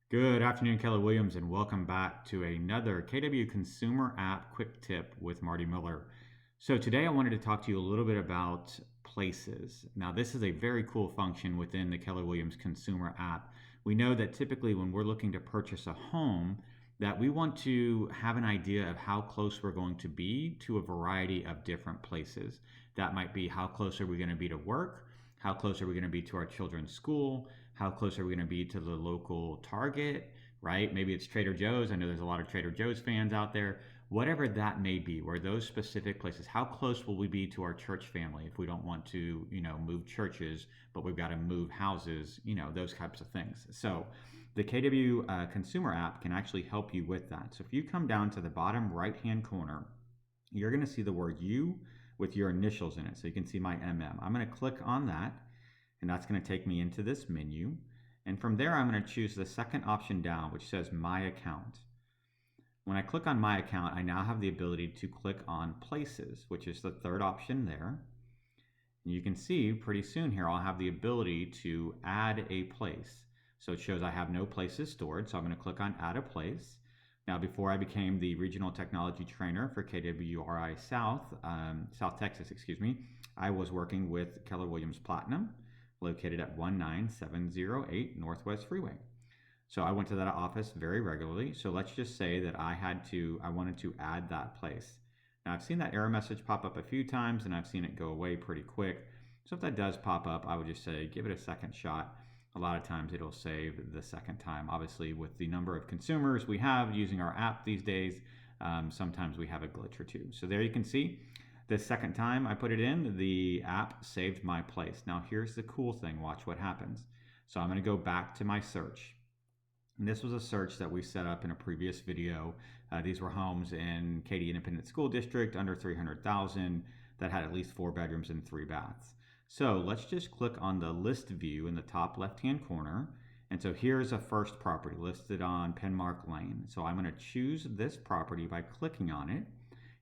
Good afternoon, Keller Williams, and welcome back to another KW Consumer App Quick Tip with Marty Miller. So today I wanted to talk to you a little bit about places. Now, this is a very cool function within the Keller Williams Consumer App. We know that typically when we're looking to purchase a home, that we want to have an idea of how close we're going to be to a variety of different places. That might be how close are we going to be to work, how close are we going to be to our children's school, how close are we going to be to the local Target, right? Maybe it's Trader Joe's. I know there's a lot of Trader Joe's fans out there. Whatever that may be, where those specific places, how close will we be to our church family if we don't want to, move churches, but we've got to move houses, those types of things. So the KW consumer app can actually help you with that. So if you come down to the bottom right-hand corner, you're going to see the word you with your initials in it. So you can see my MM. I'm going to click on that, and that's going to take me into this menu. And from there, I'm going to choose the second option down, which says My Account. When I click on My Account, I now have the ability to click on Places, which is the third option there. And you can see pretty soon here, I'll have the ability to add a place. So it shows I have no places stored, so I'm going to click on Add a Place. Now, before I became the regional technology trainer for KWRI South Texas, I was working with Keller Williams Platinum, located at 19708 Northwest Freeway. So I went to that office very regularly. So let's just say that I wanted to add that place. Now I've seen that error message pop up a few times and I've seen it go away pretty quick. So if that does pop up, I would just say, give it a second shot. A lot of times it'll save the second time. Obviously, with the number of consumers we have using our app these days, sometimes we have a glitch or two. So there you can see the second time I put it in, the app saved my place. Now here's the cool thing, watch what happens. So I'm gonna go back to my search. And this was a search that we set up in a previous video. These were homes in Katy Independent School District under 300,000 that had at least 4 bedrooms and 3 baths. So let's just click on the list view in the top left-hand corner. And so here's a first property listed on Penmark Lane. So I'm gonna choose this property by clicking on it,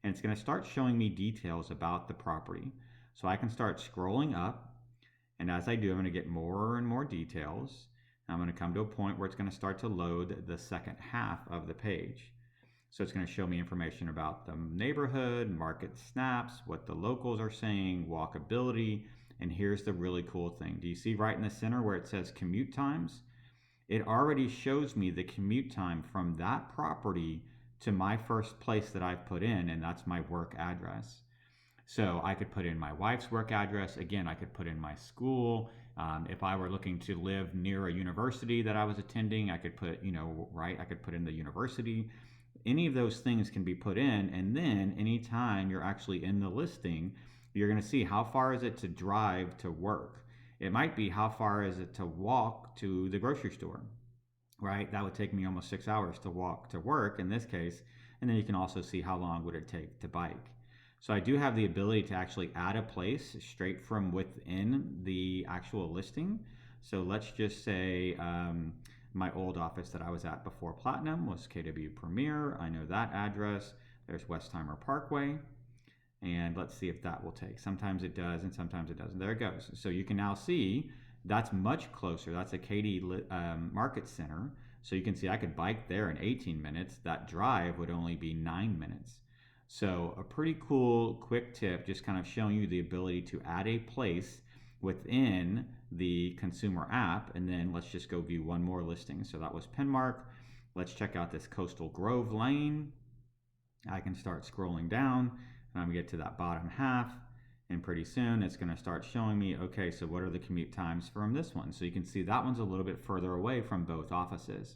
and it's gonna start showing me details about the property. So I can start scrolling up, and as I do, I'm gonna get more and more details. I'm gonna come to a point where it's gonna start to load the second half of the page. So it's gonna show me information about the neighborhood, market snaps, what the locals are saying, walkability, and here's the really cool thing. Do you see right in the center where it says commute times? It already shows me the commute time from that property to my first place that I've put in, and that's my work address. So I could put in my wife's work address. Again, I could put in my school. If I were looking to live near a university that I was attending, I could put, I could put in the university. Any of those things can be put in, and then anytime you're actually in the listing, you're going to see how far is it to drive to work. It might be how far is it to walk to the grocery store, right? That would take me almost 6 hours to walk to work in this case. And then you can also see how long would it take to bike. So I do have the ability to actually add a place straight from within the actual listing. So let's just say my old office that I was at before Platinum was KW Premier. I know that address. There's Westheimer Parkway. And let's see if that will take. Sometimes it does and sometimes it doesn't. There it goes. So you can now see that's much closer. That's a Katy Market Center. So you can see I could bike there in 18 minutes. That drive would only be 9 minutes. So a pretty cool quick tip, just kind of showing you the ability to add a place within the consumer app. And then let's just go view one more listing. So that was Penmark. Let's check out this Coastal Grove Lane. I can start scrolling down and I'm gonna get to that bottom half. And pretty soon it's gonna start showing me, okay, so what are the commute times from this one? So you can see that one's a little bit further away from both offices.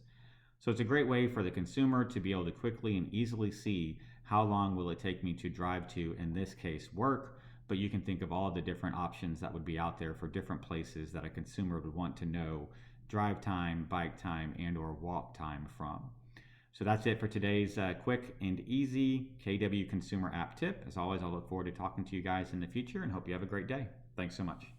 So it's a great way for the consumer to be able to quickly and easily see how long will it take me to drive to, in this case, work, but you can think of all the different options that would be out there for different places that a consumer would want to know drive time, bike time, and or walk time from. So that's it for today's quick and easy KW consumer app tip. As always, I look forward to talking to you guys in the future and hope you have a great day. Thanks so much.